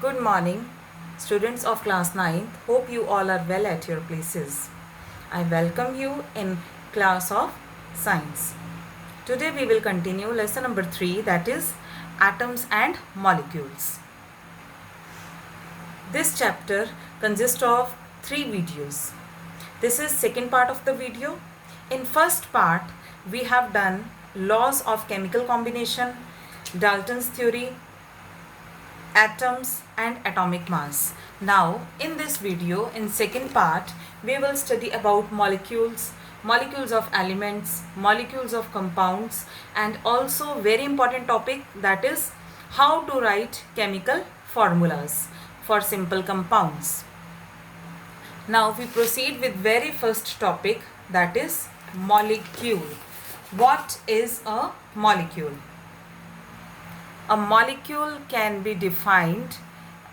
Good morning, students of class 9th. Hope you all are well at your places. I welcome you in class of science. Today we will continue lesson number 3, that is atoms and molecules. This chapter consists of 3 videos. This is second part of the video. In first part we have done laws of chemical combination, Dalton's theory, atoms and atomic mass. Now in this video, in second part, we will study about molecules, molecules of elements, molecules of compounds, and also very important topic, that is how to write chemical formulas for simple compounds. Now we proceed with very first topic, that is molecule. What is a molecule? A molecule can be defined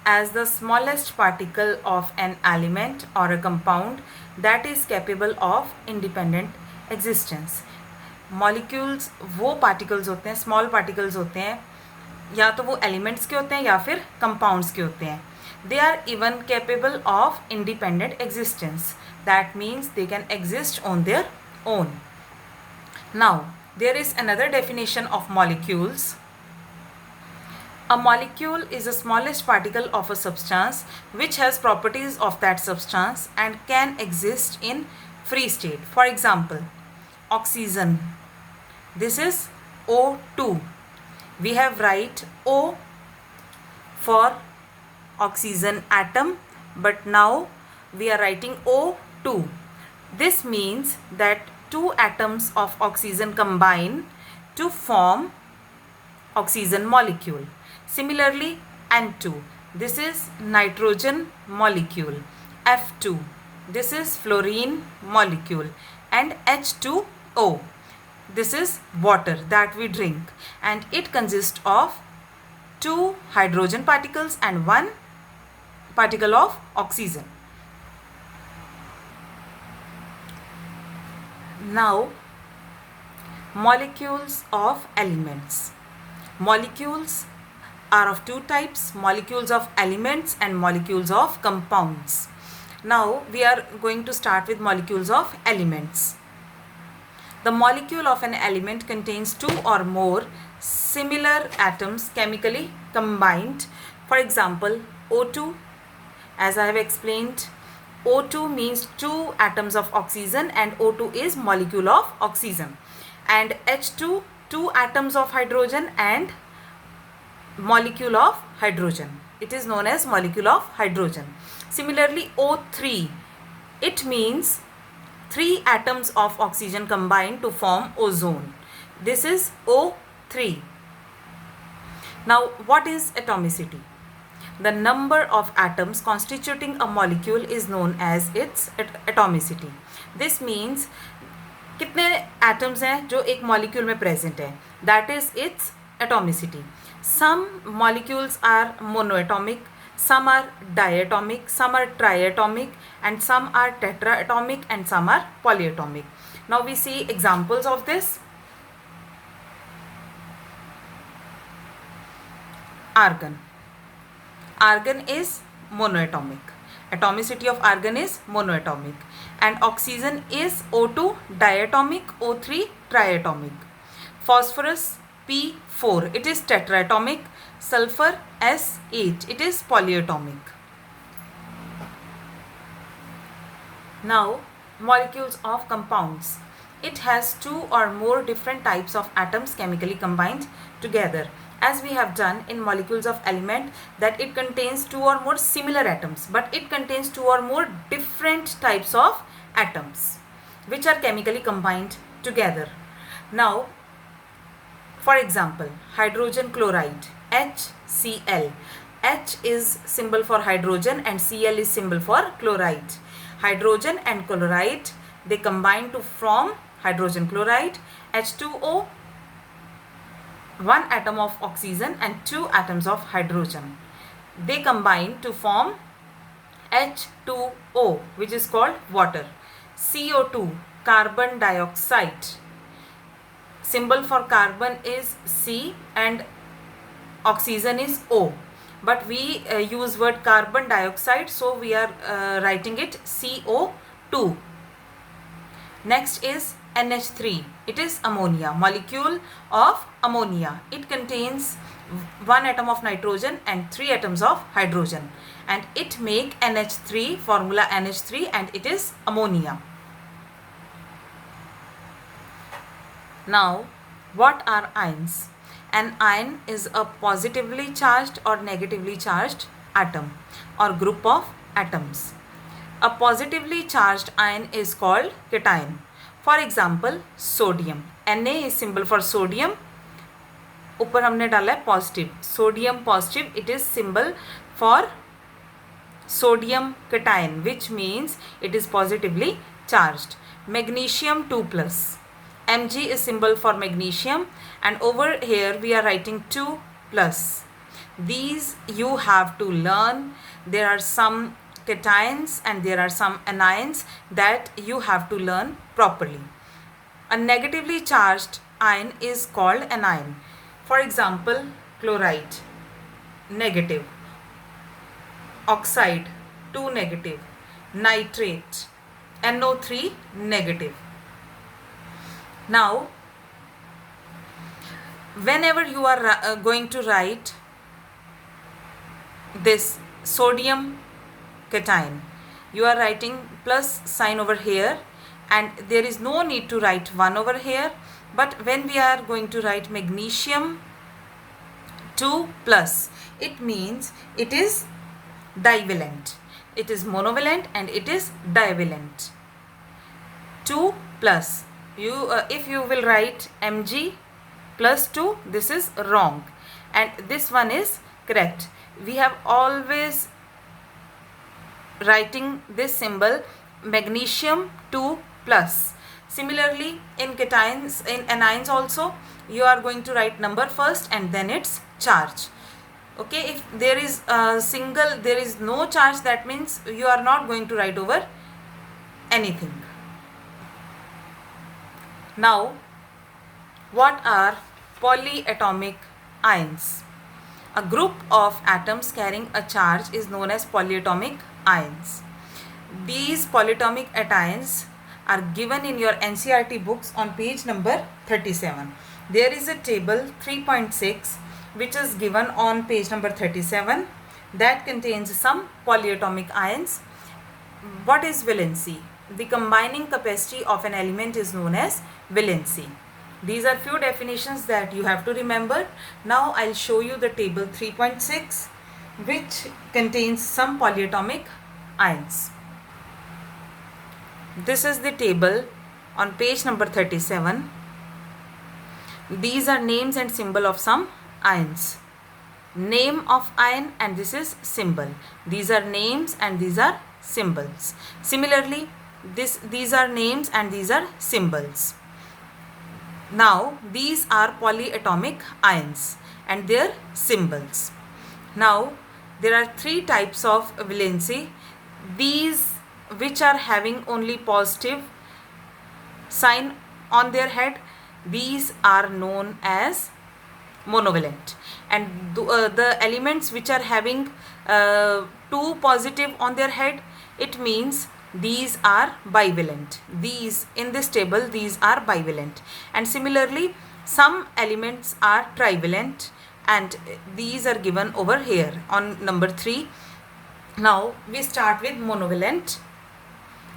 as the smallest particle of an element or a compound that is capable of independent existence. Molecules वो particles होते हैं, small particles होते हैं, या तो वो elements के होते हैं या फिर compounds के होते हैं. They are even capable of independent existence. That means they can exist on their own. Now there is another definition of molecules. A molecule is the smallest particle of a substance which has properties of that substance and can exist in free state. For example, oxygen. This is O2. We have write O for oxygen atom, but now we are writing O2. This means that two atoms of oxygen combine to form oxygen molecule. Similarly, N2, this is nitrogen molecule. F2, this is fluorine molecule. And H2O, this is water that we drink. And it consists of two hydrogen particles and one particle of oxygen. Now, molecules of elements. Molecules are of two types, molecules of elements and molecules of compounds. Now we are going to start with molecules of elements. The molecule of an element contains two or more similar atoms chemically combined. For example, O2, as I have explained, O2 means two atoms of oxygen and O2 is molecule of oxygen. And H2, two atoms of hydrogen and molecule of hydrogen. It is known as molecule of hydrogen. Similarly, O3, it means three atoms of oxygen combined to form ozone. This is O3. Now, what is atomicity? The number of atoms constituting a molecule is known as its atomicity. This means कितने atoms हैं जो एक molecule में present है. That is its atomicity. Some molecules are monoatomic, some are diatomic, some are triatomic, and some are tetraatomic, and some are polyatomic. Now we see examples of this. Argon. Argon is monoatomic. Atomicity of argon is monoatomic. And oxygen is O2 diatomic, O3 triatomic. Phosphorus P4, it is tetraatomic. Sulfur S8, it is polyatomic. Now, molecules of compounds. It has two or more different types of atoms chemically combined together. As we have done in molecules of element, that it contains two or more similar atoms, but it contains two or more different types of atoms which are chemically combined together. Now, for example, hydrogen chloride, HCl. H is symbol for hydrogen and Cl is symbol for chloride. Hydrogen and chloride, they combine to form hydrogen chloride. H2O, one atom of oxygen and two atoms of hydrogen. They combine to form H2O, which is called water. CO2, carbon dioxide. Symbol for carbon is C and oxygen is O. but we use word carbon dioxide, so we are writing it CO2. Next is NH3. It is ammonia, molecule of ammonia. It contains 1 atom of nitrogen and 3 atoms of hydrogen, and it make NH3, formula NH3, and it is ammonia. Now, what are ions? An ion is a positively charged or negatively charged atom or group of atoms. A positively charged ion is called cation. For example, sodium. Na is symbol for sodium. ऊपर हमने डाला है positive. Sodium positive. It is symbol for sodium cation, which means it is positively charged. Magnesium 2+. Mg is symbol for magnesium, and over here we are writing 2+. These you have to learn. There are some cations and there are some anions that you have to learn properly. A negatively charged ion is called anion. For example, chloride, negative. Oxide, 2 negative. Nitrate, NO3, negative. Now, whenever you are going to write this sodium cation, you are writing plus sign over here, and there is no need to write 1 over here. But when we are going to write magnesium 2+, it means it is divalent. It is monovalent and it is divalent. 2+. If you will write Mg plus 2, this is wrong, and this one is correct. We have always writing this symbol magnesium 2+. Similarly, in cations, in anions also, you are going to write number first and then its charge. Okay, if there is there is no charge, that means you are not going to write over anything. Now, what are polyatomic ions? A group of atoms carrying a charge is known as polyatomic ions. These polyatomic ions are given in your NCERT books on page number 37. There is a table 3.6 which is given on page number 37 that contains some polyatomic ions. What is valency? The combining capacity of an element is known as valency. These are few definitions that you have to remember. Now I'll show you the table 3.6 which contains some polyatomic ions. This is the table on page number 37. These are names and symbol of some ions. Name of ion, and this is symbol. These are names and these are symbols. Similarly, these are names and these are symbols. Now, these are polyatomic ions and their symbols. Now, there are 3 types of valency. These which are having only positive sign on their head, these are known as monovalent, and the elements which are having 2 positive on their head, it means these are bivalent. These in this table, these are bivalent, and similarly some elements are trivalent, and these are given over here on number 3. Now we start with monovalent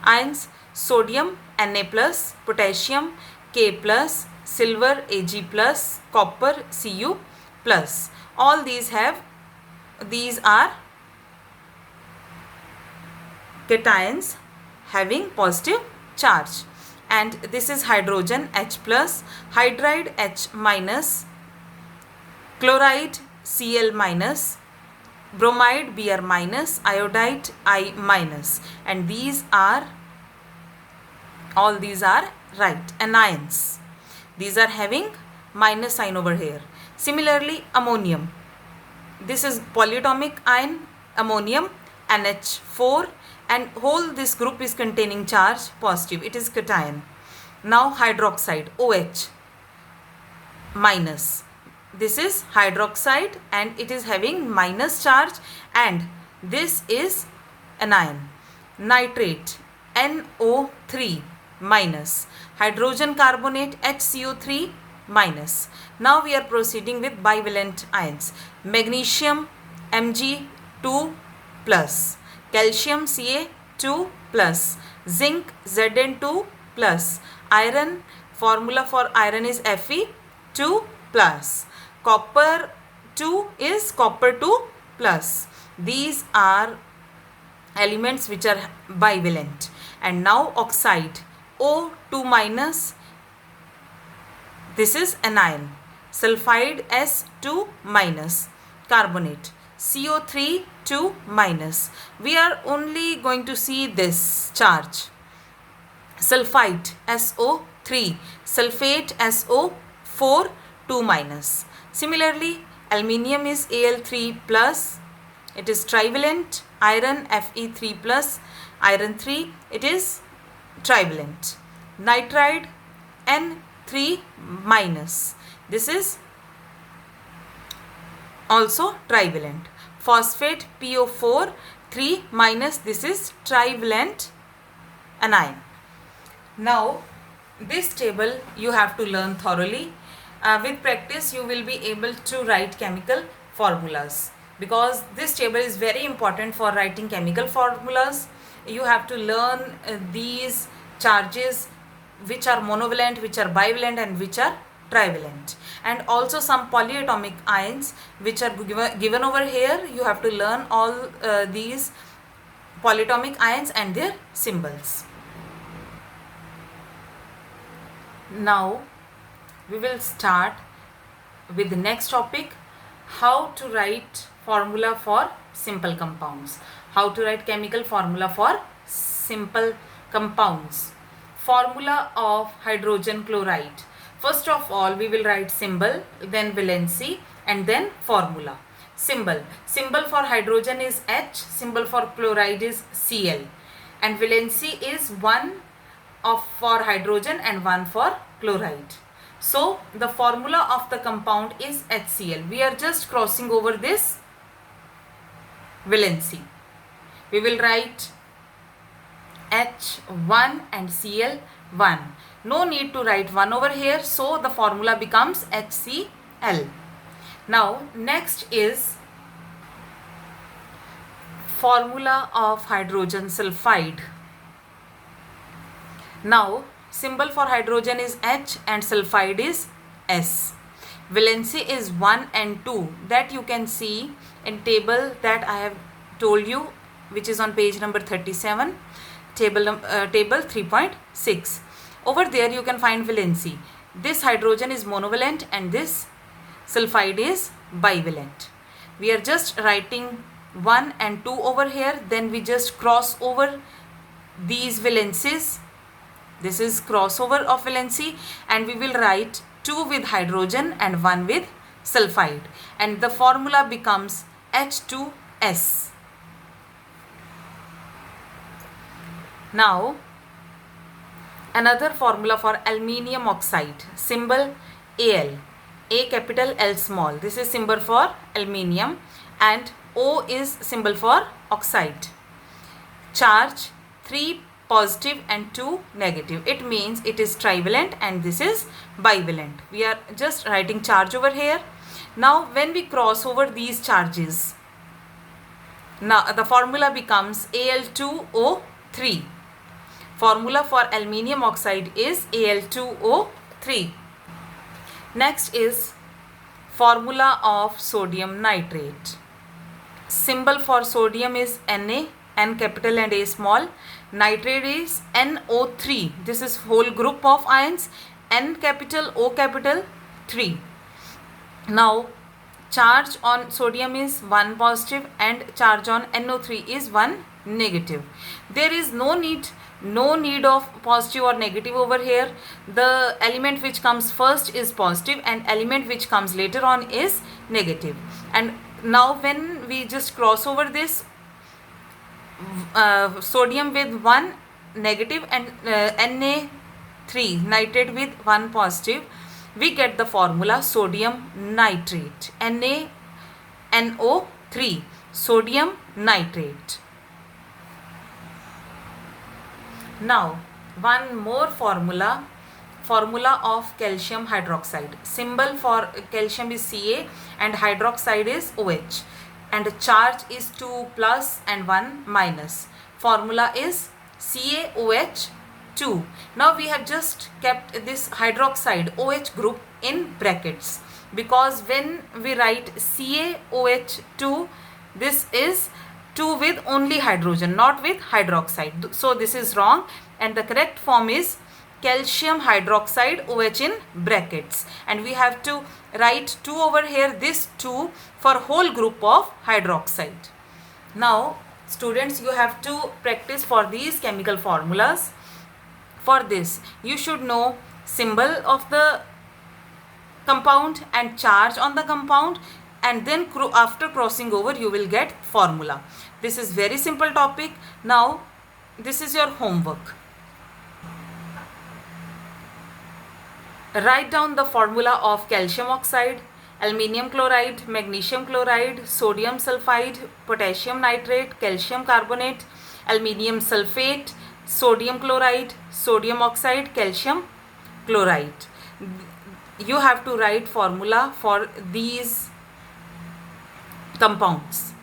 ions: sodium Na+, potassium K+, silver Ag+, copper Cu+. All these are cations having positive charge, and this is hydrogen H+, hydride H-, chloride Cl-, bromide Br-, iodide I-, and all these are right anions. These are having minus sign over here. Similarly, ammonium. This is polyatomic ion, ammonium, NH4, and whole this group is containing charge positive. It is cation. Now hydroxide, OH minus. this is hydroxide and it is having minus charge, and this is anion. Nitrate NO3 minus, hydrogen carbonate HCO3 minus. Now we are proceeding with bivalent ions. Magnesium Mg2 plus, calcium Ca2 plus, zinc Zn2 plus, iron, formula for iron is Fe2 plus, copper 2 is copper 2 plus. These are elements which are bivalent. And now oxide O2 minus, this is anion. Sulfide S2 minus, carbonate CO3 2 minus. We are only going to see this charge. Sulfite SO3, sulfate SO4 2 minus. Similarly, aluminium is Al3 plus, it is trivalent. Iron Fe3 plus, iron 3, it is trivalent. Nitride N3 minus, this is also trivalent. Phosphate PO4 3 minus, this is trivalent anion. Now this table you have to learn thoroughly. With practice you will be able to write chemical formulas, because this table is very important for writing chemical formulas. You have to learn these charges which are monovalent, which are bivalent, and which are trivalent, and also some polyatomic ions which are given over here. You have to learn all these polyatomic ions and their symbols. Now we will start with the next topic, how to write formula for simple compounds. How to write chemical formula for simple compounds. Formula of hydrogen chloride. First of all, we will write symbol, then valency, and then formula. Symbol. Symbol for hydrogen is H, symbol for chloride is Cl, and valency is 1 for hydrogen and 1 for chloride. So the formula of the compound is HCl. We are just crossing over this valency. We will write H1 and Cl1. No need to write 1 over here, so the formula becomes HCl. Now next is formula of hydrogen sulfide. Now symbol for hydrogen is H and sulfide is S. Valency is 1 and 2, that you can see in table that I have told you, which is on page number 37, table 3.6. Over there you can find valency. This hydrogen is monovalent and this sulfide is bivalent. We are just writing 1 and 2 over here, then we just cross over these valencies. This is crossover of valency, and we will write 2 with hydrogen and 1 with sulfide, and the formula becomes H2S. Now another formula for aluminium oxide. Symbol Al, A capital L small. This is symbol for aluminium, and O is symbol for oxide. Charge 3 positive and 2 negative. It means it is trivalent and this is bivalent. We are just writing charge over here. Now when we cross over these charges, now the formula becomes Al2O3. Formula for aluminium oxide is Al2O3. Next is formula of sodium nitrate. Symbol for sodium is Na, N capital and A small. Nitrate is NO3. This is whole group of ions, N capital, O capital, 3. Now charge on sodium is 1 positive and charge on NO3 is 1 negative. There is no need of positive or negative over here. The element which comes first is positive and element which comes later on is negative. And now when we just cross over this sodium with 1 negative and Na3 nitrate with 1 positive, we get the formula sodium nitrate, NaNO3, sodium nitrate. Now, one more formula of calcium hydroxide. Symbol for calcium is Ca and hydroxide is OH, and the charge is 2 plus and 1 minus. Formula is CaOH2. Now we have just kept this hydroxide OH group in brackets, because when we write CaOH2, this is 2 with only hydrogen, not with hydroxide. So this is wrong, and the correct form is calcium hydroxide OH in brackets, and we have to write 2 over here, this 2 for whole group of hydroxide. Now students, you have to practice for these chemical formulas. For this you should know symbol of the compound and charge on the compound, and then after crossing over you will get formula. This is very simple topic. Now this is your homework. Write down the formula of calcium oxide, aluminium chloride, magnesium chloride, sodium sulfide, potassium nitrate, calcium carbonate, aluminium sulfate, sodium chloride, sodium oxide, calcium chloride. You have to write formula for these compounds.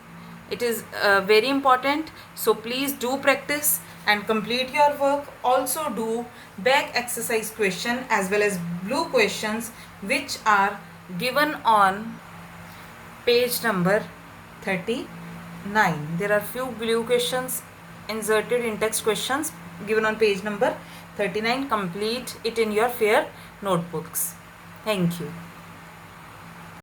It is very important, so please do practice and complete your work. Also do back exercise question as well as blue questions which are given on page number 39. There are few blue questions inserted in text questions given on page number 39. Complete it in your fair notebooks. Thank you.